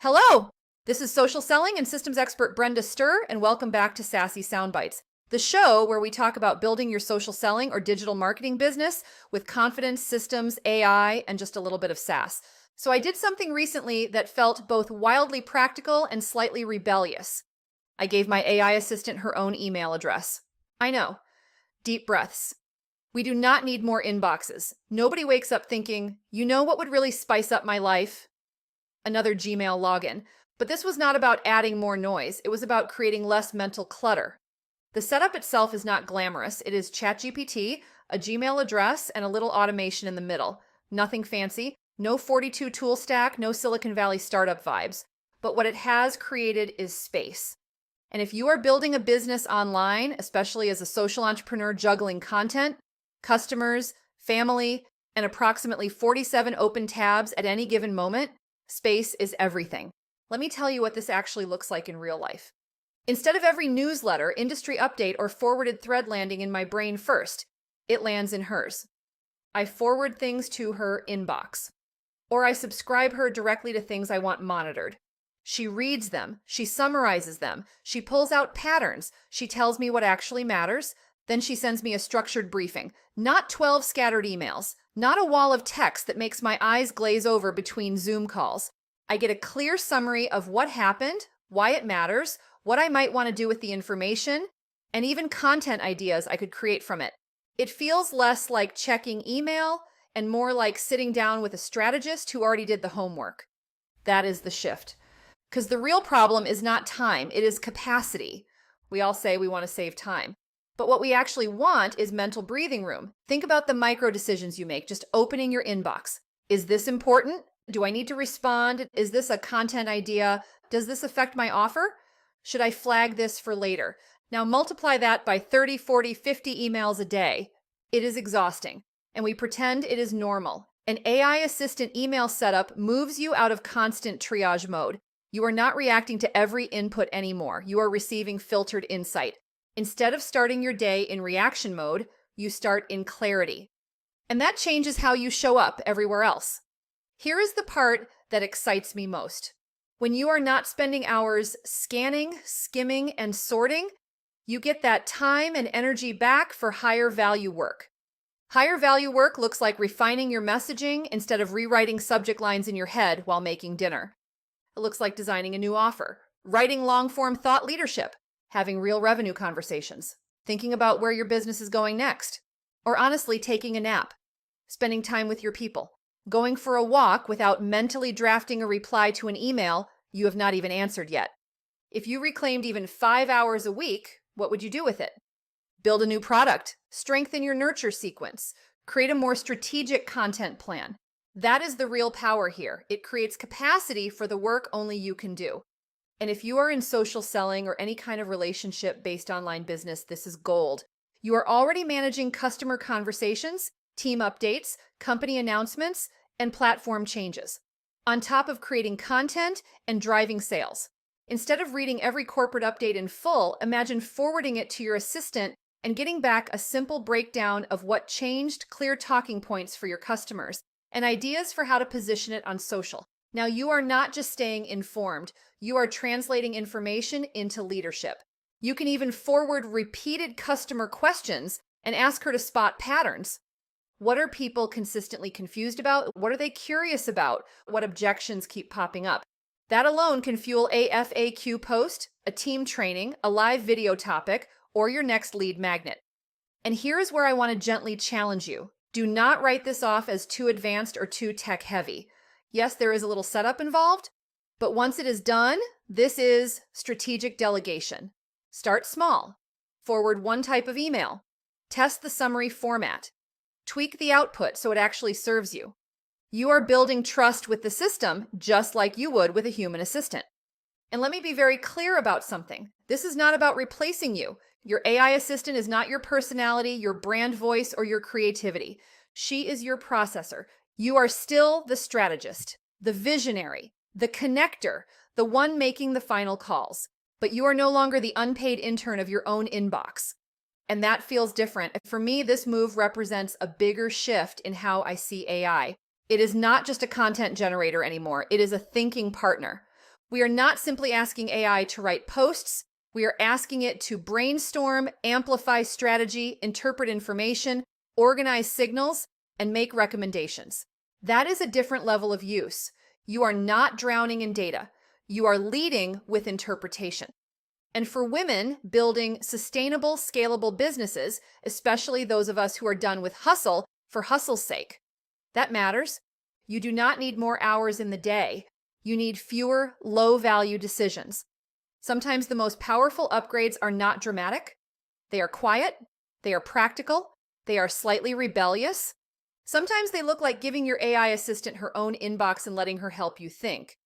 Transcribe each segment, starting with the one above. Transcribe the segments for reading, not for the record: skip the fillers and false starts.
Hello! This is social selling and systems expert Brenda Sturr, and welcome back to Sassy Soundbites, the show where we talk about building your social selling or digital marketing business with confidence, systems, AI, and just a little bit of sass. So I did something recently that felt both wildly practical and slightly rebellious. I gave my AI assistant her own email address. I know. Deep breaths. We do not need more inboxes. Nobody wakes up thinking, you know what would really spice up my life? Another Gmail login. But this was not about adding more noise. It was about creating less mental clutter. The setup itself is not glamorous. It is ChatGPT, a Gmail address, and a little automation in the middle. Nothing fancy. No 42 tool stack, no Silicon Valley startup vibes. But what it has created is space. And if you are building a business online, especially as a social entrepreneur juggling content, customers, family, and approximately 47 open tabs at any given moment, space is everything. Let me tell you what this actually looks like in real life. Instead of every newsletter, industry update, or forwarded thread landing in my brain first, it lands in hers. I forward things to her inbox. Or I subscribe her directly to things I want monitored. She reads them, she summarizes them, she pulls out patterns, she tells me what actually matters, then she sends me a structured briefing, not 12 scattered emails, not a wall of text that makes my eyes glaze over between Zoom calls. I get a clear summary of what happened, why it matters, what I might want to do with the information, and even content ideas I could create from it. It feels less like checking email and more like sitting down with a strategist who already did the homework. That is the shift. Because the real problem is not time, it is capacity. We all say we want to save time. But what we actually want is mental breathing room. Think about the micro decisions you make, just opening your inbox. Is this important? Do I need to respond? Is this a content idea? Does this affect my offer? Should I flag this for later? Now multiply that by 30, 40, 50 emails a day. It is exhausting, and we pretend it is normal. An AI assistant email setup moves you out of constant triage mode. You are not reacting to every input anymore. You are receiving filtered insight. Instead of starting your day in reaction mode, you start in clarity. And that changes how you show up everywhere else. Here is the part that excites me most. When you are not spending hours scanning, skimming, and sorting, you get that time and energy back for higher value work. Higher value work looks like refining your messaging instead of rewriting subject lines in your head while making dinner. It looks like designing a new offer, writing long-form thought leadership, having real revenue conversations, thinking about where your business is going next, or honestly taking a nap, spending time with your people, going for a walk without mentally drafting a reply to an email you have not even answered yet. If you reclaimed even 5 hours a week, what would you do with it? Build a new product, strengthen your nurture sequence, create a more strategic content plan. That is the real power here. It creates capacity for the work only you can do. And if you are in social selling or any kind of relationship-based online business, this is gold. You are already managing customer conversations, team updates, company announcements, and platform changes, on top of creating content and driving sales. Instead of reading every corporate update in full, imagine forwarding it to your assistant and getting back a simple breakdown of what changed, clear talking points for your customers, and ideas for how to position it on social. Now, you are not just staying informed, you are translating information into leadership. You can even forward repeated customer questions and ask her to spot patterns. What are people consistently confused about? What are they curious about? What objections keep popping up? That alone can fuel a FAQ post, a team training, a live video topic, or your next lead magnet. And here is where I want to gently challenge you. Do not write this off as too advanced or too tech heavy. Yes, there is a little setup involved, but once it is done, this is strategic delegation. Start small. Forward one type of email. Test the summary format. Tweak the output so it actually serves you. You are building trust with the system just like you would with a human assistant. And let me be very clear about something. This is not about replacing you. Your AI assistant is not your personality, your brand voice, or your creativity. She is your processor. You are still the strategist, the visionary, the connector, the one making the final calls. But you are no longer the unpaid intern of your own inbox. And that feels different. For me, this move represents a bigger shift in how I see AI. It is not just a content generator anymore. It is a thinking partner. We are not simply asking AI to write posts. We are asking it to brainstorm, amplify strategy, interpret information, organize signals, and make recommendations. That is a different level of use. You are not drowning in data. You are leading with interpretation. And for women building sustainable, scalable businesses, especially those of us who are done with hustle for hustle's sake, that matters. You do not need more hours in the day. You need fewer low-value decisions. Sometimes the most powerful upgrades are not dramatic. They are quiet. They are practical. They are slightly rebellious. Sometimes they look like giving your AI assistant her own inbox and letting her help you think.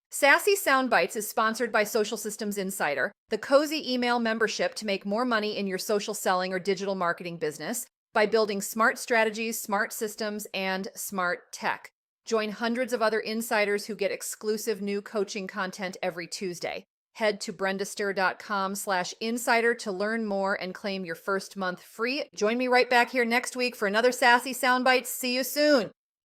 Sassy Soundbites is sponsored by Social Systems Insider, the cozy email membership to make more money in your social selling or digital marketing business by building smart strategies, smart systems, and smart tech. Join hundreds of other insiders who get exclusive new coaching content every Tuesday. Head to brendastur.com/insider to learn more and claim your first month free. Join me right back here next week for another Sassy Soundbites. See you soon.